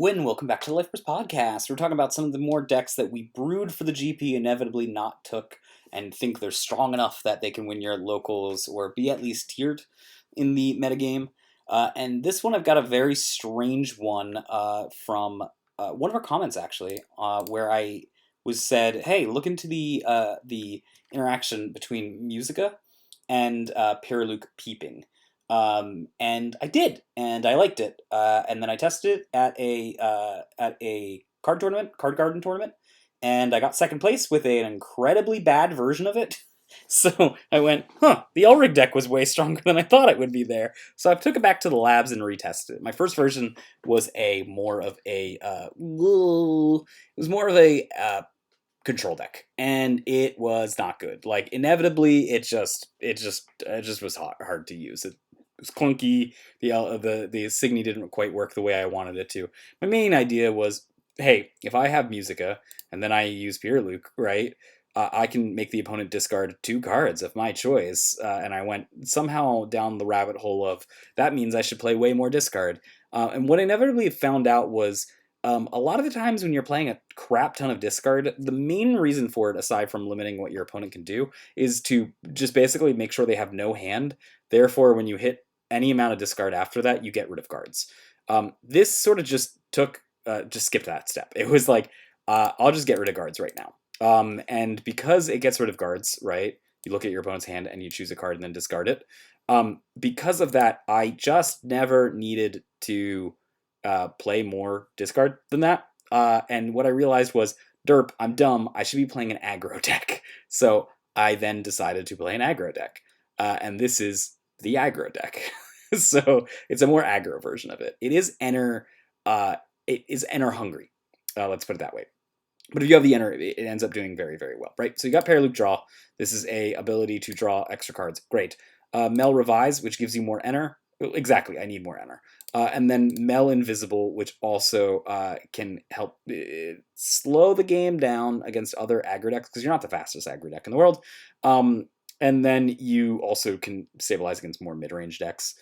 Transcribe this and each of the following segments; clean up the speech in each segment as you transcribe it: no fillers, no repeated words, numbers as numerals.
Welcome back to the Life First Podcast. We're talking about some of the more decks that we brewed for the GP, inevitably not took, and think they're strong enough that they can win your locals or be at least tiered in the metagame. And this one, I've got a very strange one from one of our comments, actually, where I was said, hey, look into the interaction between Muzica and Piruluk Peeping. And I did, and I liked it. And then I tested it at a card garden tournament, and I got second place with an incredibly bad version of it. So I went, the Elrig deck was way stronger than I thought it would be there. So I took it back to the labs and retested it. My first version was more of a control deck, and it was not good. Like, inevitably, it just was hard to use. It was clunky. The Signy didn't quite work the way I wanted it to. My main idea was, hey, if I have Muzica and then I use Piruluk, right? I can make the opponent discard 2 cards of my choice, and I went somehow down the rabbit hole of that means I should play way more discard. And what I inevitably found out was a lot of the times when you're playing a crap ton of discard, the main reason for it, aside from limiting what your opponent can do, is to just basically make sure they have no hand. Therefore, when you hit any amount of discard after that, you get rid of cards. This sort of just skipped that step. It was like, I'll just get rid of cards right now. And because it gets rid of cards, right? You look at your opponent's hand and you choose a card and then discard it. Because of that, I just never needed to play more discard than that. And what I realized was, derp, I'm dumb. I should be playing an aggro deck. So I then decided to play an aggro deck. And this is the aggro deck. So it's a more aggro version of it. It is enter hungry. Let's put it that way. But if you have the enter, it ends up doing very, very well, right? So you got Piruluk draw. This is a ability to draw extra cards. Great. Mel Revise, which gives you more enter. Exactly, I need more enter. And then Mel Invisible, which also can help slow the game down against other aggro decks, because you're not the fastest aggro deck in the world. And then you also can stabilize against more mid-range decks.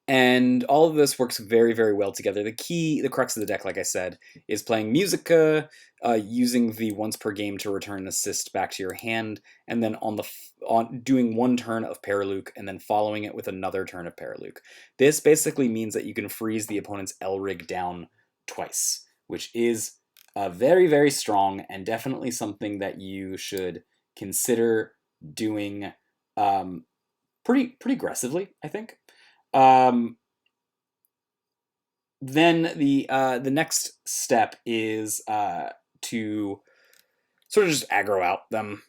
And all of this works very, very well together. The crux of the deck, like I said, is playing Muzica, using the once per game to return assist back to your hand, and then doing one turn of Piruluk, and then following it with another turn of Piruluk. This basically means that you can freeze the opponent's Elrig down twice, which is very, very strong, and definitely something that you should consider doing pretty aggressively, I think. Then the next step is to sort of just aggro out them.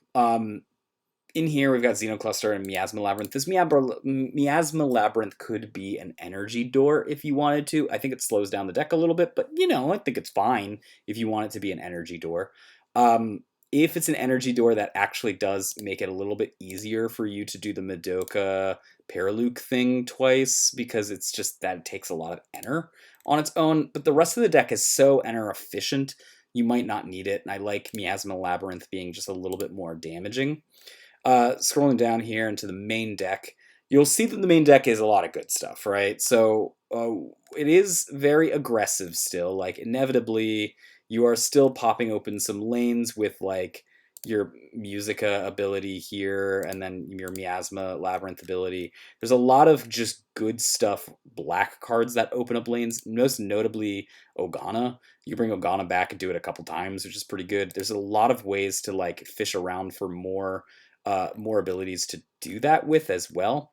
In here, we've got Xenocluster and Miasma Labyrinth. This Miasma Labyrinth could be an energy door if you wanted to. I think it slows down the deck a little bit, but, I think it's fine if you want it to be an energy door. If it's an energy door, that actually does make it a little bit easier for you to do the Madoka Piruluk thing twice, because it's just that it takes a lot of enter on its own. But the rest of the deck is so enter efficient, you might not need it. And I like Miasma Labyrinth being just a little bit more damaging. Scrolling down here into the main deck, you'll see that the main deck is a lot of good stuff, right? So it is very aggressive still. Like, inevitably, you are still popping open some lanes with, like, your Muzica ability here, and then your Miasma Labyrinth ability. There's a lot of just good stuff, black cards that open up lanes, most notably Ogana. You bring Ogana back and do it a couple times, which is pretty good. There's a lot of ways to, like, fish around for more abilities to do that with as well.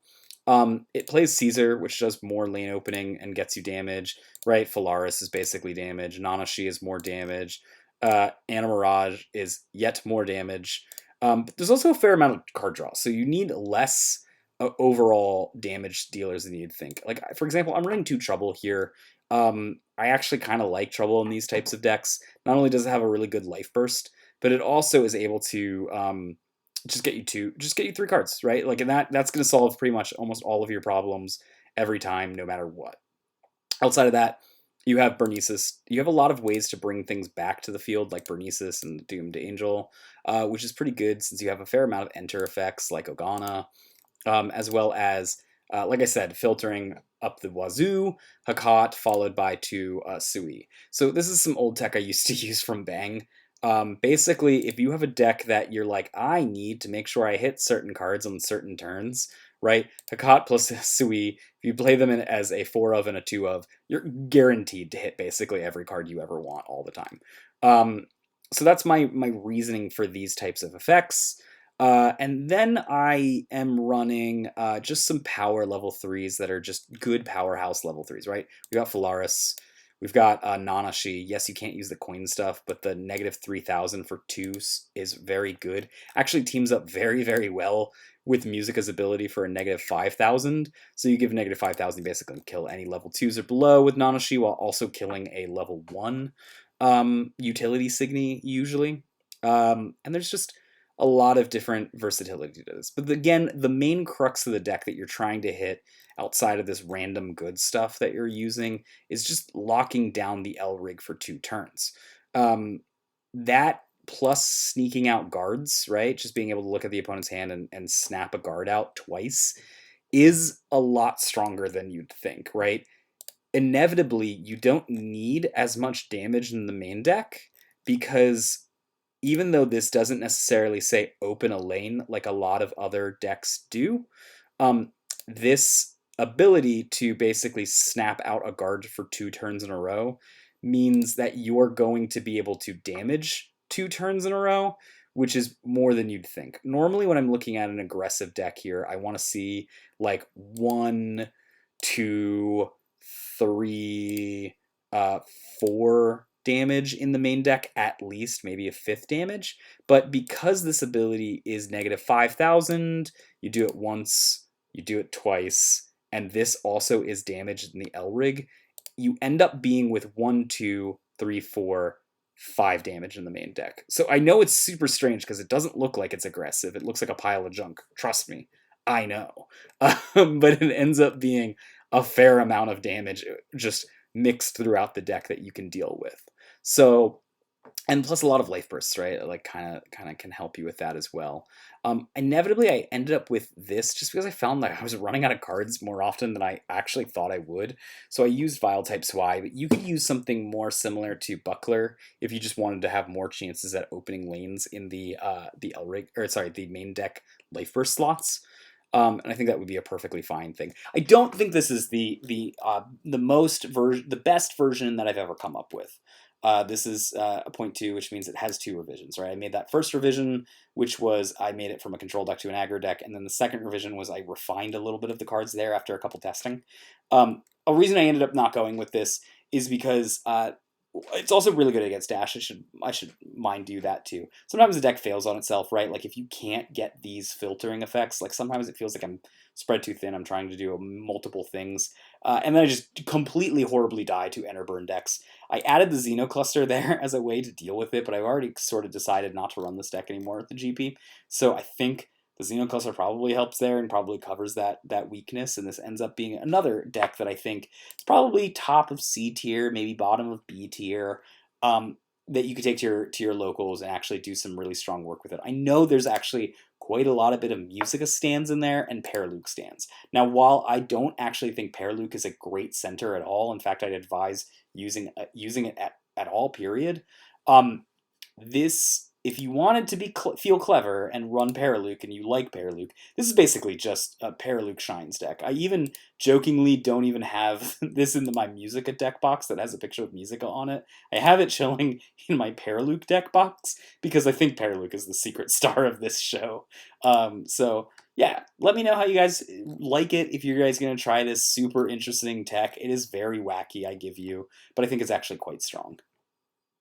It plays Caesar, which does more lane opening and gets you damage, right? Phalaris is basically damage. Nanashi is more damage. Anna Mirage is yet more damage. But there's also a fair amount of card draw, so you need less overall damage dealers than you'd think. Like, for example, I'm running 2 Trouble here. I actually kind of like Trouble in these types of decks. Not only does it have a really good life burst, but it also is able to just get you 3 cards, right? Like, and that's going to solve pretty much almost all of your problems every time, no matter what. Outside of that, you have Bernices. You have a lot of ways to bring things back to the field, like Bernices and Doomed Angel, which is pretty good since you have a fair amount of enter effects, like Ogana, as well as Like I said, filtering up the wazoo, Hakat, followed by 2 Sui. So this is some old tech I used to use from Bang. Basically, if you have a deck that you're like, I need to make sure I hit certain cards on certain turns, right? Hakat plus Sui, if you play them in as a 4 of and a 2 of, you're guaranteed to hit basically every card you ever want all the time. So that's my reasoning for these types of effects. And then I am running just some power level 3s that are just good powerhouse level 3s, right? We got Phalaris. We've got Nanashi. Yes, you can't use the coin stuff, but the negative 3,000 for 2s is very good. Actually teams up very, very well with Muzica's ability for a negative 5,000. So you give negative 5,000, basically kill any level 2s or below with Nanashi while also killing a level 1 utility Signy usually. And there's just a lot of different versatility to this. But again, the main crux of the deck that you're trying to hit outside of this random good stuff that you're using is just locking down the L rig for 2 turns. That plus sneaking out guards, right? Just being able to look at the opponent's hand and snap a guard out twice is a lot stronger than you'd think, right? Inevitably, you don't need as much damage in the main deck because even though this doesn't necessarily say open a lane like a lot of other decks do, this ability to basically snap out a guard for 2 turns in a row means that you're going to be able to damage 2 turns in a row, which is more than you'd think. Normally, when I'm looking at an aggressive deck here, I want to see like 1, 2, 3, 4 damage in the main deck, at least, maybe a 5th damage. But because this ability is negative 5,000, you do it once, you do it twice, and this also is damaged in the L rig, you end up being with 1, 2, 3, 4, 5 damage in the main deck. So I know it's super strange because it doesn't look like it's aggressive. It looks like a pile of junk. Trust me, I know. But it ends up being a fair amount of damage just mixed throughout the deck that you can deal with. So, and plus a lot of life bursts, right? Like kind of can help you with that as well. Inevitably, I ended up with this just because I found that I was running out of cards more often than I actually thought I would. So I used Vile type Swai, but you could use something more similar to Buckler if you just wanted to have more chances at opening lanes in the L rig, or sorry, the main deck life burst slots. And I think that would be a perfectly fine thing. I don't think this is the best version that I've ever come up with. This is a 0.2, which means it has 2 revisions, right? I made that first revision, which was I made it from a control deck to an aggro deck, and then the second revision was I refined a little bit of the cards there after a couple testing. A reason I ended up not going with this is because it's also really good against dash. I should mind do that too. Sometimes the deck fails on itself, right? Like if you can't get these filtering effects, like sometimes it feels like I'm spread too thin. I'm trying to do multiple things, and then I just completely horribly die to enter burn decks. I added the Xeno cluster there as a way to deal with it, but I've already sort of decided not to run this deck anymore with the GP. So I think the Xeno cluster probably helps there and probably covers that weakness, and this ends up being another deck that I think is probably top of C tier, maybe bottom of B tier, that you could take to your locals and actually do some really strong work with it. I know there's actually quite a lot of bit of Muzica stands in there and Piruluk stands. Now, while I don't actually think Piruluk is a great center at all, in fact, I'd advise using it at all, period. This, if you wanted to be feel clever and run Piruluk and you like Piruluk, this is basically just a Piruluk Shines deck. I even jokingly don't even have this in my Muzica deck box that has a picture of Muzica on it. I have it chilling in my Piruluk deck box because I think Piruluk is the secret star of this show. So yeah, let me know how you guys like it. If you guys going to try this super interesting tech, it is very wacky, I give you, but I think it's actually quite strong.